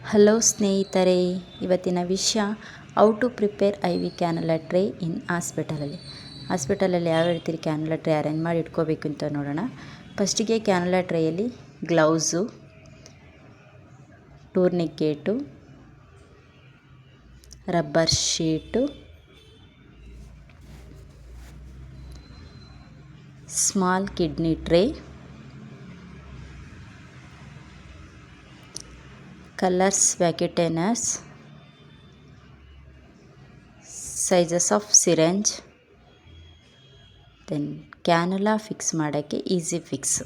Hello ಸ್ನೇಹಿತರೆ, ಇವತ್ತಿನ ವಿಷಯ how to prepare I V cannula tray in ಹಾಸ್ಪಿಟಲಲ್ಲಿ ಯಾವ ರೀತಿ ಕ್ಯಾನುಲಾ ಟ್ರೇ ಅರೇಂಜ್ ಮಾಡಿ ಇಟ್ಕೋಬೇಕು ಅಂತ ನೋಡೋಣ. ಫಸ್ಟಿಗೆ ಕ್ಯಾನುಲಾ ಟ್ರೇಯಲ್ಲಿ gloves, tourniquet, rubber sheet, small kidney tray, colours vacutainers, sizes of syringe, then cannula fix ಮಾಡೋಕ್ಕೆ easy fix,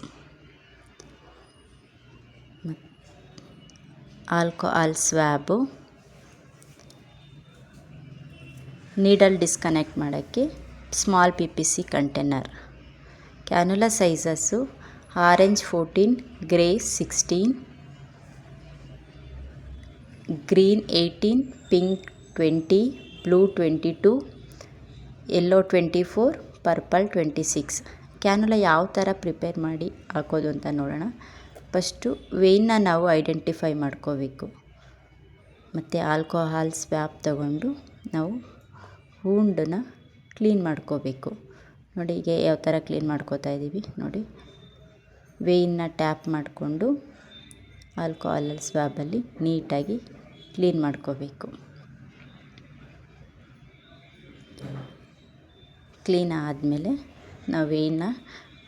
alcohol swab, needle disconnect ಮಾಡೋಕ್ಕೆ small PPC container. Cannula sizes orange 14, grey 16, green 18, pink 20, blue 22, yellow 24, purple 26. Cannula ಯಾವ ಥರ prepare ಮಾಡಿ ಹಾಕೋದು ಅಂತ ನೋಡೋಣ. First ವೇಯ್ನ ನಾವು identify ಮಾಡ್ಕೋಬೇಕು. ಮತ್ತು ಆಲ್ಕೋಹಾಲ್ ಸ್ವ್ಯಾಬ್ ತಗೊಂಡು ನಾವು ವೂಂಡನ್ನ ಕ್ಲೀನ್ ಮಾಡ್ಕೋಬೇಕು. ನೋಡಿ, ಹೀಗೆ ಯಾವ ಥರ ಕ್ಲೀನ್ ಮಾಡ್ಕೋತಾ ಇದ್ದೀವಿ ನೋಡಿ. ವೇಯ್ನ ಟ್ಯಾಪ್ ಮಾಡಿಕೊಂಡು ಆಲ್ಕೋಹಾಲ್ ಸ್ವ್ಯಾಬಲ್ಲಿ ನೀಟಾಗಿ ಕ್ಲೀನ್ ಮಾಡ್ಕೋಬೇಕು. ಕ್ಲೀನ್ ಆದಮೇಲೆ ನಾವು ವೇಯ್ನ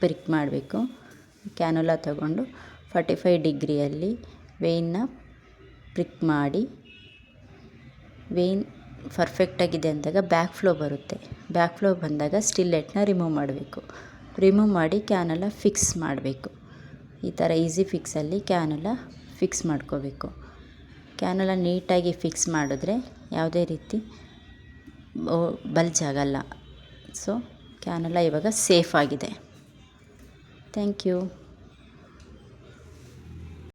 ಪ್ರಿಕ್ ಮಾಡಬೇಕು. ಕ್ಯಾನುಲಾ ತಗೊಂಡು 45 ಡಿಗ್ರಿಯಲ್ಲಿ ವೇಯ್ನ ಪ್ರಿಕ್ ಮಾಡಿ, ವೇಯ್ನ್ ಪರ್ಫೆಕ್ಟಾಗಿದೆ ಅಂದಾಗ ಬ್ಯಾಕ್ ಫ್ಲೋ ಬರುತ್ತೆ. ಬ್ಯಾಕ್ ಫ್ಲೋ ಬಂದಾಗ ಸ್ಟಿಲ್ಲೆಟ್ನ ರಿಮೂವ್ ಮಾಡಬೇಕು. ರಿಮೂವ್ ಮಾಡಿ ಕ್ಯಾನುಲಾ ಫಿಕ್ಸ್ ಮಾಡಬೇಕು. ಈ ಥರ ಈಸಿ ಫಿಕ್ಸಲ್ಲಿ ಕ್ಯಾನುಲಾ ಫಿಕ್ಸ್ ಮಾಡ್ಕೋಬೇಕು. ಕ್ಯಾನುಲಾ ನೀಟಾಗಿ ಫಿಕ್ಸ್ ಮಾಡಿದ್ರೆ ಯಾವುದೇ ರೀತಿ ಬಲ್ಜ್ ಆಗಲ್ಲ. ಸೊ ಕ್ಯಾನುಲಾ ಇವಾಗ ಸೇಫ್ ಆಗಿದೆ. Thank you.